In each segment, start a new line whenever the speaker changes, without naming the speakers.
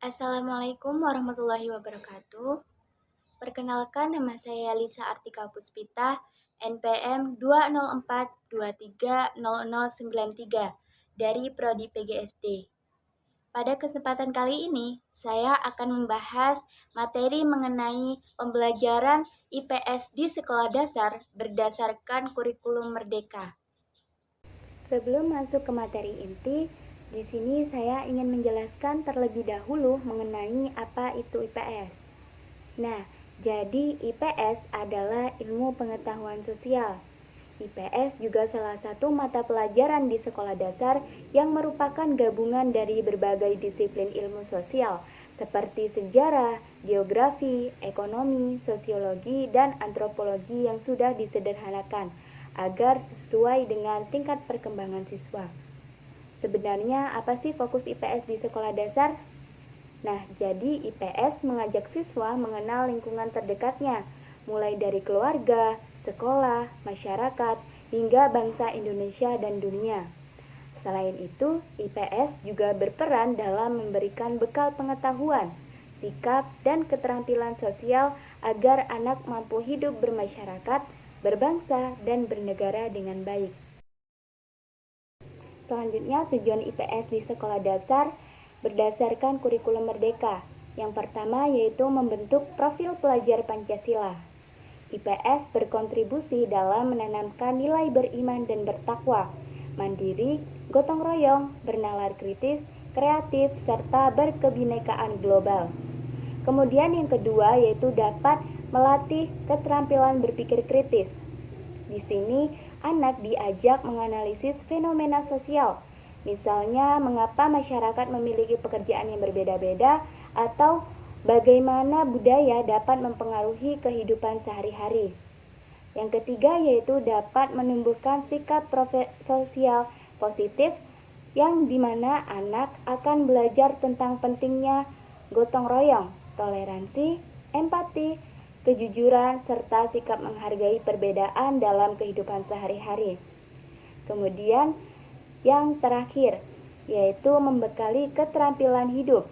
Assalamualaikum warahmatullahi wabarakatuh. Perkenalkan, nama saya Lisa Artika Puspita, NPM 204230093 dari Prodi PGSD. Pada kesempatan kali ini, saya akan membahas materi mengenai pembelajaran IPS di sekolah dasar berdasarkan kurikulum Merdeka. Sebelum masuk ke materi inti, di sini saya ingin menjelaskan terlebih dahulu mengenai apa itu IPS. Nah, jadi IPS adalah ilmu pengetahuan sosial. IPS juga salah satu mata pelajaran di sekolah dasar yang merupakan gabungan dari berbagai disiplin ilmu sosial seperti sejarah, geografi, ekonomi, sosiologi, dan antropologi yang sudah disederhanakan agar sesuai dengan tingkat perkembangan siswa. Sebenarnya apa sih fokus IPS di sekolah dasar? Nah, jadi IPS mengajak siswa mengenal lingkungan terdekatnya, mulai dari keluarga, sekolah, masyarakat, hingga bangsa Indonesia dan dunia. Selain itu, IPS juga berperan dalam memberikan bekal pengetahuan, sikap, dan keterampilan sosial agar anak mampu hidup bermasyarakat, berbangsa, dan bernegara dengan baik. Selanjutnya, tujuan IPS di sekolah dasar berdasarkan kurikulum Merdeka. Yang pertama yaitu membentuk profil pelajar Pancasila. IPS berkontribusi dalam menanamkan nilai beriman dan bertakwa, mandiri, gotong royong, bernalar kritis, kreatif, serta berkebinekaan global. Kemudian yang kedua yaitu dapat melatih keterampilan berpikir kritis. Di sini, anak diajak menganalisis fenomena sosial, misalnya mengapa masyarakat memiliki pekerjaan yang berbeda-beda atau bagaimana budaya dapat mempengaruhi kehidupan sehari-hari. Yang ketiga yaitu dapat menumbuhkan sikap sosial positif yang dimana anak akan belajar tentang pentingnya gotong royong, toleransi, empati, kejujuran, serta sikap menghargai perbedaan dalam kehidupan sehari-hari. Kemudian yang terakhir yaitu membekali keterampilan hidup.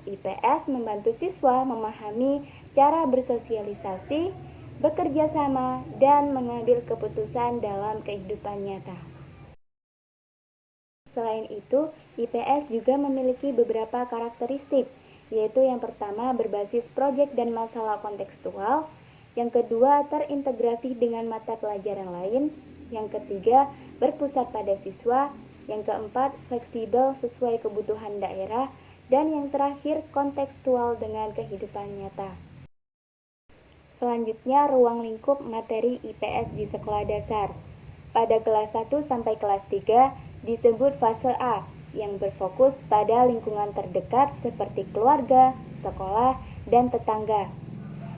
IPS membantu siswa memahami cara bersosialisasi, bekerja sama, dan mengambil keputusan dalam kehidupan nyata. Selain itu, IPS juga memiliki beberapa karakteristik, yaitu yang pertama berbasis proyek dan masalah kontekstual, yang kedua terintegrasi dengan mata pelajaran lain, yang ketiga berpusat pada siswa, yang keempat fleksibel sesuai kebutuhan daerah, dan yang terakhir kontekstual dengan kehidupan nyata. Selanjutnya, ruang lingkup materi IPS di sekolah dasar. Pada kelas 1 sampai kelas 3 disebut fase A yang berfokus pada lingkungan terdekat seperti keluarga, sekolah, dan tetangga.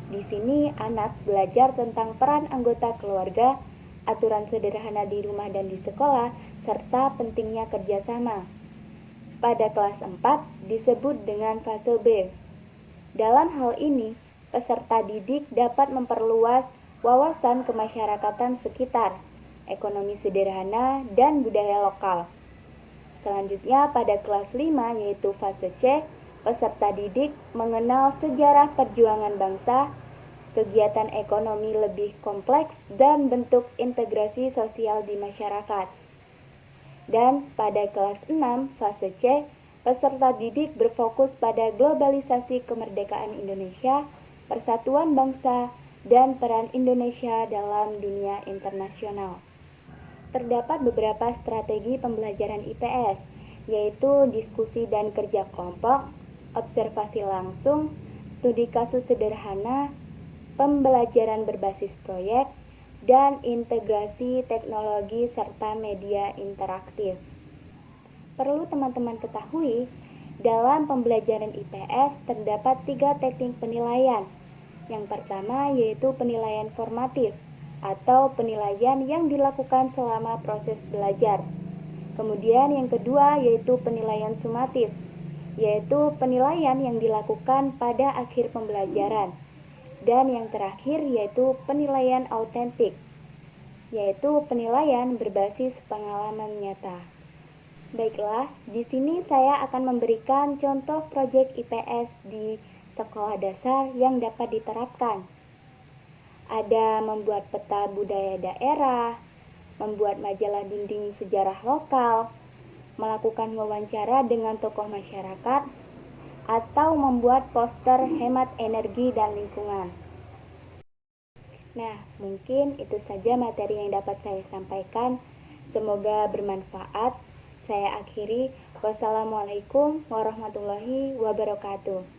Di sini anak belajar tentang peran anggota keluarga, aturan sederhana di rumah dan di sekolah, serta pentingnya kerjasama. Pada kelas 4 disebut dengan fase B. Dalam hal ini, peserta didik dapat memperluas wawasan kemasyarakatan sekitar, ekonomi sederhana, dan budaya lokal. Selanjutnya pada kelas 5 yaitu fase C, peserta didik mengenal sejarah perjuangan bangsa, kegiatan ekonomi lebih kompleks, dan bentuk integrasi sosial di masyarakat. Dan pada kelas 6 fase C, peserta didik berfokus pada globalisasi kemerdekaan Indonesia, persatuan bangsa, dan peran Indonesia dalam dunia internasional. Terdapat beberapa strategi pembelajaran IPS, yaitu diskusi dan kerja kelompok, observasi langsung, studi kasus sederhana, pembelajaran berbasis proyek, dan integrasi teknologi serta media interaktif. Perlu teman-teman ketahui, dalam pembelajaran IPS terdapat 3 teknik penilaian. Yang pertama yaitu penilaian formatif atau penilaian yang dilakukan selama proses belajar. Kemudian yang kedua yaitu penilaian sumatif, yaitu penilaian yang dilakukan pada akhir pembelajaran. Dan yang terakhir yaitu penilaian autentik, yaitu penilaian berbasis pengalaman nyata. Baiklah, di sini saya akan memberikan contoh proyek IPS di sekolah dasar yang dapat diterapkan. Ada membuat peta budaya daerah, membuat majalah dinding sejarah lokal, melakukan wawancara dengan tokoh masyarakat, atau membuat poster hemat energi dan lingkungan. Nah, mungkin itu saja materi yang dapat saya sampaikan. Semoga bermanfaat. Saya akhiri. Wassalamualaikum warahmatullahi wabarakatuh.